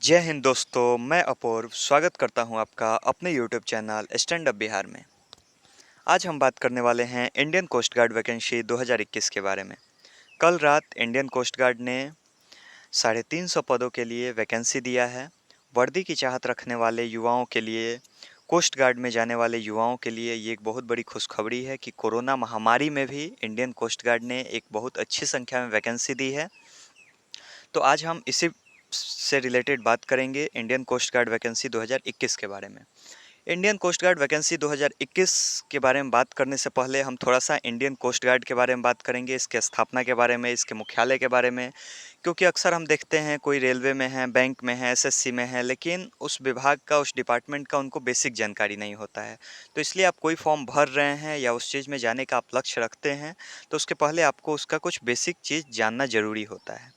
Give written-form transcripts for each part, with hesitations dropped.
जय हिंद दोस्तों, मैं अपूर्व स्वागत करता हूं आपका अपने YouTube channel stand up Bihar में। आज हम बात करने वाले हैं इंडियन कोस्ट गार्ड वैकेंसी 2021 के बारे में। कल रात इंडियन कोस्ट गार्ड ने 350 पदों के लिए वैकेंसी दिया है। वर्दी की चाहत रखने वाले युवाओं के लिए, कोस्ट गार्ड में जाने वाले युवाओं के लिए ये एक बहुत बड़ी खुशखबरी है कि कोरोना महामारी में भी इंडियन कोस्ट गार्ड ने एक बहुत अच्छी संख्या में वैकेंसी दी है। तो आज हम इसी से रिलेटेड बात करेंगे इंडियन कोस्ट गार्ड वैकेंसी 2021 के बारे में। इंडियन कोस्ट गार्ड वैकेंसी 2021 के बारे में बात करने से पहले हम थोड़ा सा इंडियन कोस्ट गार्ड के बारे में बात करेंगे, इसके स्थापना के बारे में, इसके मुख्यालय के बारे में। क्योंकि अक्सर हम देखते हैं कोई रेलवे में है, बैंक में है, एसएससी में है, लेकिन उस विभाग का, उस डिपार्टमेंट का उनको बेसिक जानकारी नहीं होता है। तो इसलिए आप कोई फॉर्म भर रहे हैं या उस चीज़ में जाने का आप लक्ष्य रखते हैं, तो उसके पहले आपको उसका कुछ बेसिक चीज़ जानना ज़रूरी होता है।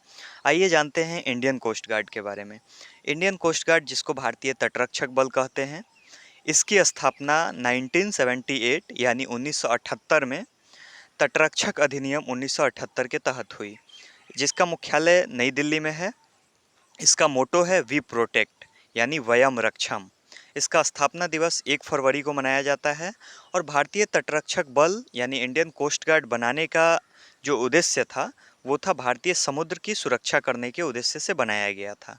आइए जानते हैं इंडियन कोस्ट गार्ड के बारे में। इंडियन कोस्ट गार्ड, जिसको भारतीय तटरक्षक बल कहते हैं, इसकी स्थापना 1978 यानी 1978 में तटरक्षक अधिनियम 1978 के तहत हुई, जिसका मुख्यालय नई दिल्ली में है। इसका मोटो है वी प्रोटेक्ट यानी वयम रक्षम। इसका स्थापना दिवस 1 फरवरी को मनाया जाता है। और भारतीय तटरक्षक बल यानी इंडियन कोस्ट गार्ड बनाने का जो उद्देश्य था, वो था भारतीय समुद्र की सुरक्षा करने के उद्देश्य से बनाया गया था।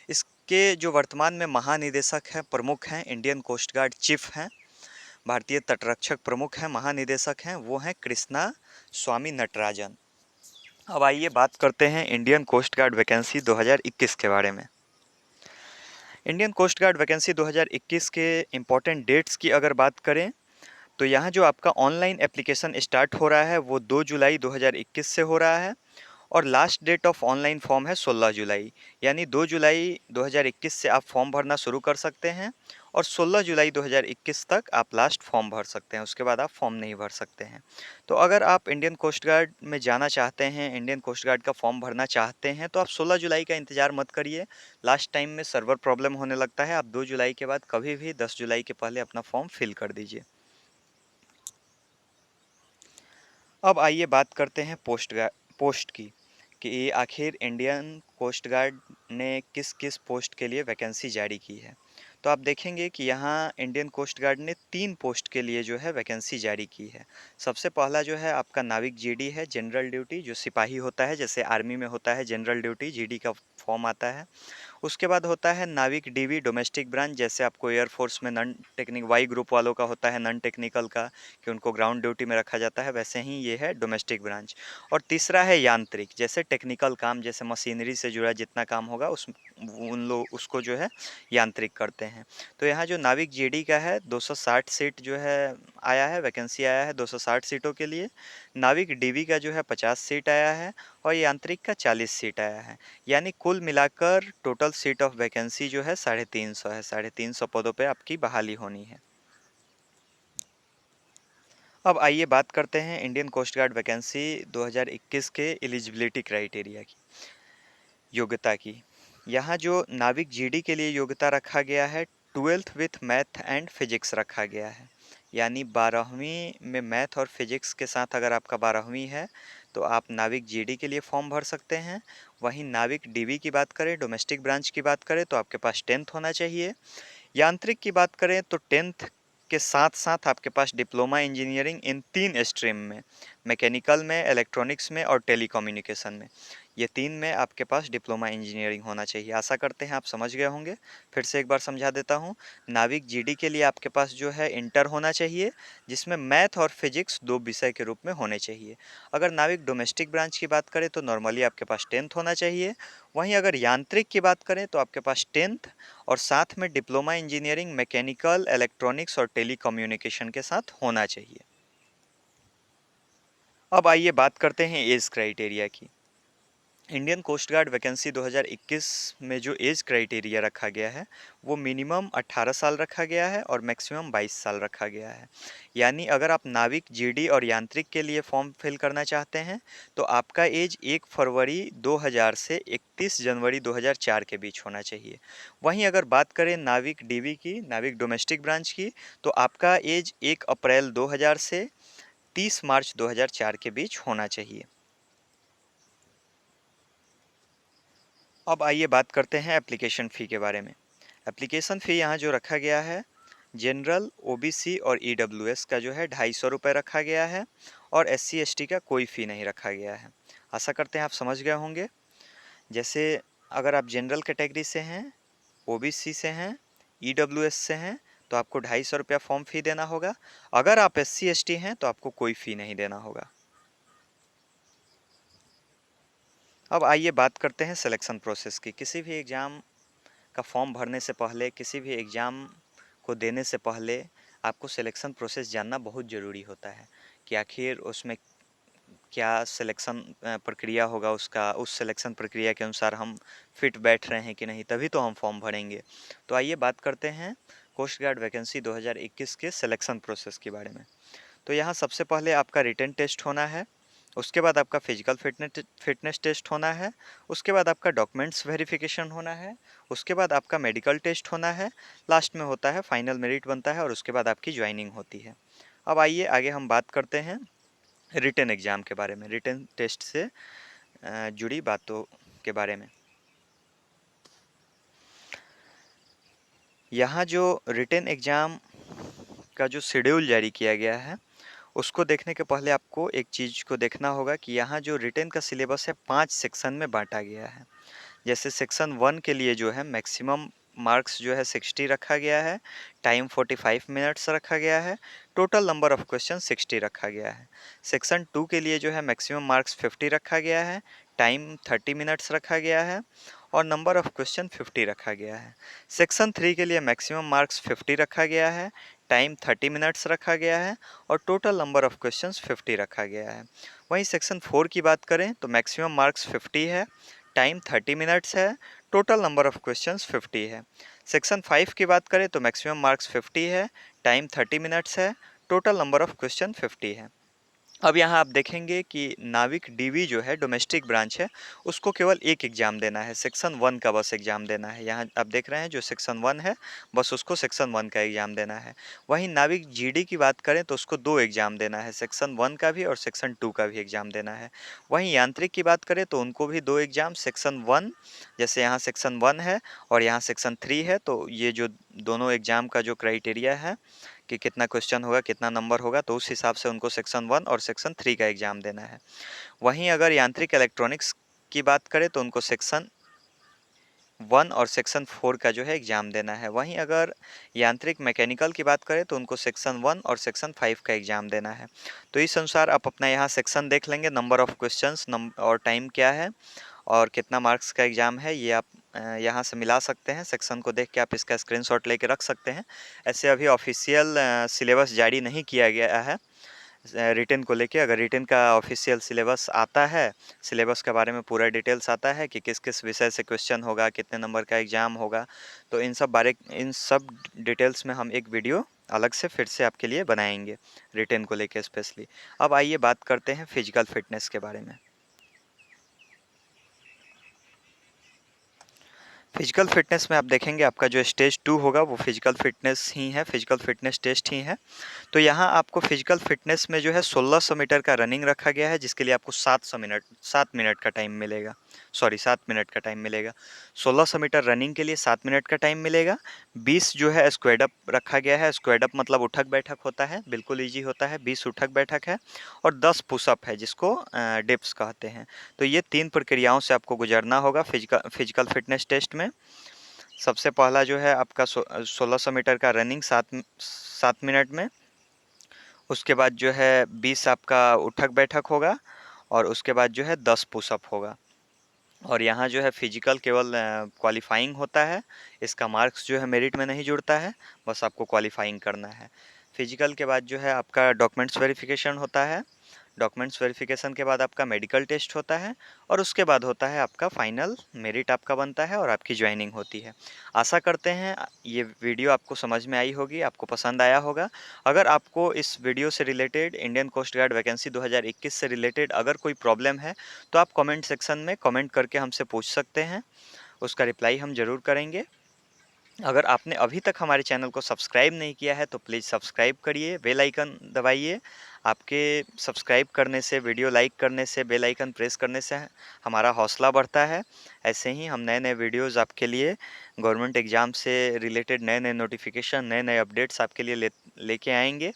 इसके जो वर्तमान में महानिदेशक हैं, प्रमुख हैं, इंडियन कोस्ट गार्ड चीफ हैं, भारतीय तटरक्षक प्रमुख हैं, महानिदेशक हैं, वो हैं कृष्णा स्वामी नटराजन। अब आइए बात करते हैं इंडियन कोस्ट गार्ड वैकेंसी 2021 के बारे में। इंडियन कोस्ट गार्ड वैकेंसी 2021 के इम्पॉर्टेंट डेट्स की अगर बात करें, तो यहाँ जो आपका ऑनलाइन एप्लीकेशन स्टार्ट हो रहा है वो 2 जुलाई 2021 से हो रहा है। और last date of online form है 16 जुलाई, यानी 2 जुलाई 2021 से आप फॉर्म भरना शुरू कर सकते हैं और 16 जुलाई 2021 तक आप लास्ट फॉर्म भर सकते हैं। उसके बाद आप फॉर्म नहीं भर सकते हैं। तो अगर आप इंडियन कोस्ट गार्ड में जाना चाहते हैं, इंडियन कोस्ट गार्ड का फॉर्म भरना चाहते हैं, तो आप 16 जुलाई का इंतज़ार मत करिए। लास्ट टाइम में सर्वर प्रॉब्लम होने लगता है। आप 2 जुलाई के बाद कभी भी 10 जुलाई के पहले अपना फॉर्म फिल कर दीजिए। अब आइए बात करते हैं पोस्ट की, कि आखिर इंडियन कोस्ट गार्ड ने किस किस पोस्ट के लिए वैकेंसी जारी की है। तो आप देखेंगे कि यहाँ इंडियन कोस्ट गार्ड ने 3 पोस्ट के लिए जो है वैकेंसी जारी की है। सबसे पहला जो है आपका नाविक जीडी है, जनरल ड्यूटी, जो सिपाही होता है, जैसे आर्मी में होता है जनरल ड्यूटी, जीडी का फॉर्म आता है। उसके बाद होता है नाविक डीवी, डोमेस्टिक ब्रांच, जैसे आपको एयरफोर्स में नॉन टेक्निक वाई ग्रुप वालों का होता है नॉन टेक्निकल का, कि उनको ग्राउंड ड्यूटी में रखा जाता है, वैसे ही ये है डोमेस्टिक ब्रांच। और तीसरा है यांत्रिक, जैसे टेक्निकल काम, जैसे मशीनरी से जुड़ा जितना काम होगा उन लोग उसको जो है यांत्रिक करते हैं। तो यहाँ जो नाविक जीडी का है 260 सीट जो है आया है, वैकेंसी आया है 260 सीटों के लिए। नाविक डीवी का जो है 50 सीट आया है और यांत्रिक का 40 सीट आया है। यानी कुल मिलाकर टोटल सीट ऑफ वैकेंसी जो है 350 है। 350 पदों पे आपकी बहाली होनी है। अब आइए बात करते हैं इंडियन कोस्ट गार्ड वैकेंसी 2021 के एलिजिबिलिटी क्राइटेरिया की, योग्यता की। यहाँ जो नाविक जीडी के लिए योग्यता रखा गया है, 12th with math and physics रखा गया है। यानी 12वीं में मैथ और फिजिक्स के साथ अगर आपका 12वीं है तो आप नाविक जीडी के लिए फॉर्म भर सकते हैं। वहीं नाविक डीवी की बात करें, डोमेस्टिक ब्रांच की बात करें, तो आपके पास 10th होना चाहिए। यांत्रिक की बात करें तो 10th के साथ साथ आपके पास डिप्लोमा इंजीनियरिंग इन 3 स्ट्रीम में, मैकेनिकल में, इलेक्ट्रॉनिक्स में और टेलीकम्युनिकेशन में, ये 3 में आपके पास डिप्लोमा इंजीनियरिंग होना चाहिए। आशा करते हैं आप समझ गए होंगे। फिर से एक बार समझा देता हूँ। नाविक जीडी के लिए आपके पास जो है इंटर होना चाहिए, जिसमें मैथ और फिजिक्स 2 विषय के रूप में होने चाहिए। अगर नाविक डोमेस्टिक ब्रांच की बात करें तो नॉर्मली आपके पास 10th होना चाहिए। वहीं अगर यांत्रिक की बात करें तो आपके पास 10th और साथ में डिप्लोमा इंजीनियरिंग मैकेनिकल, इलेक्ट्रॉनिक्स और टेलीकम्युनिकेशन के साथ होना चाहिए। अब आइए बात करते हैं एज क्राइटेरिया की। इंडियन कोस्ट गार्ड वैकेंसी 2021 में जो एज क्राइटेरिया रखा गया है वो मिनिमम 18 साल रखा गया है और मैक्सिमम 22 साल रखा गया है। यानी अगर आप नाविक, जीडी और यांत्रिक के लिए फॉर्म फिल करना चाहते हैं तो आपका एज 1 फरवरी 2000 से 31 जनवरी 2004 के बीच होना चाहिए। वहीं अगर बात करें नाविक डीवी की, नाविक डोमेस्टिक ब्रांच की, तो आपका एज 1 अप्रैल 2000 से 30 मार्च 2004 के बीच होना चाहिए। अब आइए बात करते हैं एप्लीकेशन फ़ी के बारे में। एप्लीकेशन फ़ी यहाँ जो रखा गया है, जनरल, ओबीसी और ईडब्ल्यूएस का जो है ₹250 रखा गया है और एससी एसटी का कोई फ़ी नहीं रखा गया है। आशा करते हैं आप समझ गए होंगे। जैसे अगर आप जनरल कैटेगरी से हैं, ओबीसी से हैं, ईडब्ल्यूएस से हैं, तो आपको ₹250 फॉर्म फ़ी देना होगा। अगर आप एससी एसटी हैं तो आपको कोई फ़ी नहीं देना होगा। अब आइए बात करते हैं सिलेक्शन प्रोसेस की। किसी भी एग्ज़ाम का फॉर्म भरने से पहले, किसी भी एग्ज़ाम को देने से पहले आपको सिलेक्शन प्रोसेस जानना बहुत ज़रूरी होता है कि आखिर उसमें क्या सिलेक्शन प्रक्रिया होगा उसका, उस सिलेक्शन प्रक्रिया के अनुसार हम फिट बैठ रहे हैं कि नहीं, तभी तो हम फॉर्म भरेंगे। तो आइए बात करते हैं कोस्ट गार्ड वैकेंसी 2021 के सिलेक्शन प्रोसेस के बारे में। तो यहाँ सबसे पहले आपका रिटन टेस्ट होना है, उसके बाद आपका फिजिकल फिटनेस टेस्ट होना है, उसके बाद आपका डॉक्यूमेंट्स वेरिफिकेशन होना है, उसके बाद आपका मेडिकल टेस्ट होना है, लास्ट में होता है फाइनल मेरिट बनता है और उसके बाद आपकी ज्वाइनिंग होती है। अब आइए आगे हम बात करते हैं रिटन एग्ज़ाम के बारे में, रिटन टेस्ट से जुड़ी बातों के बारे में। यहाँ जो रिटन एग्ज़ाम का जो शेड्यूल जारी किया गया है, उसको देखने के पहले आपको एक चीज़ को देखना होगा कि यहाँ जो रिटन का सिलेबस है 5 सेक्शन में बांटा गया है। जैसे सेक्शन 1 के लिए जो है मैक्सिमम मार्क्स जो है 60 रखा गया है, टाइम 45 मिनट्स रखा गया है, टोटल नंबर ऑफ क्वेश्चन 60 रखा गया है। सेक्शन 2 के लिए जो है मैक्सिमम मार्क्स 50 रखा गया है, टाइम 30 मिनट्स रखा गया है और नंबर ऑफ क्वेश्चन 50 रखा गया है। सेक्शन 3 के लिए मैक्सिमम मार्क्स 50 रखा गया है, टाइम 30 मिनट्स रखा गया है और टोटल नंबर ऑफ क्वेश्चंस 50 रखा गया है। वहीं सेक्शन 4 की बात करें तो मैक्सिमम मार्क्स 50 है, टाइम 30 मिनट्स है, टोटल नंबर ऑफ क्वेश्चंस 50 है। सेक्शन 5 की बात करें तो मैक्सिमम मार्क्स 50 है, टाइम 30 मिनट्स है, टोटल नंबर ऑफ क्वेश्चन 50 है। अब यहाँ आप देखेंगे कि नाविक डीवी जो है डोमेस्टिक ब्रांच है, उसको केवल एक एग्ज़ाम देना है, सेक्शन 1 का बस एग्ज़ाम देना है। यहाँ आप देख रहे हैं जो सेक्शन 1 है, बस उसको सेक्शन 1 का एग्ज़ाम देना है। वहीं नाविक जीडी की बात करें तो उसको 2 एग्ज़ाम देना है, सेक्शन 1 का भी और सेक्शन 2 का भी एग्ज़ाम देना है। वहीं यांत्रिक की बात करें तो उनको भी 2 एग्ज़ाम, सेक्शन 1 जैसे यहाँ सेक्शन 1 है और यहाँ सेक्शन 3 है, तो ये जो दोनों एग्ज़ाम का जो क्राइटेरिया है कि कितना क्वेश्चन होगा, कितना नंबर होगा, तो उस हिसाब से उनको सेक्शन 1 और सेक्शन 3 का एग्ज़ाम देना है। वहीं अगर यांत्रिक इलेक्ट्रॉनिक्स की बात करें तो उनको सेक्शन 1 और सेक्शन 4 का जो है एग्ज़ाम देना है। वहीं अगर यांत्रिक मैकेनिकल की बात करें तो उनको सेक्शन 1 और सेक्शन 5 का एग्ज़ाम देना है। तो इस अनुसार आप अपना यहाँ सेक्शन देख लेंगे, नंबर ऑफ़ क्वेश्चंस और टाइम क्या है और कितना मार्क्स का एग्ज़ाम है, ये आप यहाँ से मिला सकते हैं। सेक्शन को देख के आप इसका स्क्रीनशॉट लेके रख सकते हैं। ऐसे अभी ऑफिशियल सिलेबस जारी नहीं किया गया है रिटन को लेके। अगर रिटन का ऑफिशियल सिलेबस आता है, सिलेबस के बारे में पूरा डिटेल्स आता है कि किस किस विषय से क्वेश्चन होगा, कितने नंबर का एग्ज़ाम होगा, तो इन सब डिटेल्स में हम एक वीडियो अलग से फिर से आपके लिए बनाएंगे रिटन को लेके स्पेशली। अब आइए बात करते हैं फिजिकल फिटनेस के बारे में। फिजिकल फिटनेस में आप देखेंगे आपका जो स्टेज 2 होगा वो फिजिकल फिटनेस ही है, फिजिकल फिटनेस टेस्ट ही है। तो यहाँ आपको फिजिकल फिटनेस में जो है 1600 मीटर का रनिंग रखा गया है, जिसके लिए आपको 7 मिनट का टाइम मिलेगा, सॉरी 7 मिनट का टाइम मिलेगा। 1600 मीटर रनिंग के लिए 7 मिनट का टाइम मिलेगा। 20 जो है स्क्वाड अप रखा गया है, स्क्वाड अप मतलब उठक बैठक होता है, बिल्कुल ईजी होता है, 20 उठक बैठक है और 10 पुशअप है जिसको डिप्स कहते हैं। तो ये 3 प्रक्रियाओं से आपको गुजरना होगा फिजिकल फिटनेस टेस्ट में। सबसे पहला जो है आपका 1600 मीटर का रनिंग 7 मिनट में, उसके बाद जो है 20 आपका उठक बैठक होगा और उसके बाद जो है 10 पुशअप होगा। और यहाँ जो है फिजिकल केवल क्वालिफाइंग होता है, इसका मार्क्स जो है मेरिट में नहीं जुड़ता है, बस आपको क्वालिफाइंग करना है। फिजिकल के बाद जो है आपका डॉक्यूमेंट्स वेरिफिकेशन होता है, डॉक्यूमेंट्स वेरिफिकेशन के बाद आपका मेडिकल टेस्ट होता है और उसके बाद होता है आपका फाइनल मेरिट आपका बनता है और आपकी ज्वाइनिंग होती है। आशा करते हैं ये वीडियो आपको समझ में आई होगी, आपको पसंद आया होगा। अगर आपको इस वीडियो से related, Indian coast guard vacancy 2021 से रिलेटेड अगर कोई प्रॉब्लम है तो आप कमेंट सेक्शन में कमेंट करके हमसे पूछ सकते हैं, उसका रिप्लाई हम ज़रूर करेंगे। अगर आपने अभी तक हमारे चैनल को सब्सक्राइब नहीं किया है तो प्लीज़ सब्सक्राइब करिए, बेल आइकन दबाइए। आपके सब्सक्राइब करने से, वीडियो लाइक करने से, बेल आइकन प्रेस करने से हमारा हौसला बढ़ता है। ऐसे ही हम नए-नए वीडियोज़ आपके लिए गवर्नमेंट एग्ज़ाम से रिलेटेड नए-नए नोटिफ़िकेशन, नए-नए अपडेट्स आपके लिए लेके आएँगे।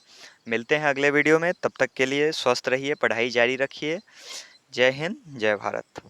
मिलते हैं अगले वीडियो में, तब तक के लिए स्वस्थ रहिए, पढ़ाई जारी रखिए। जय हिंद, जय भारत।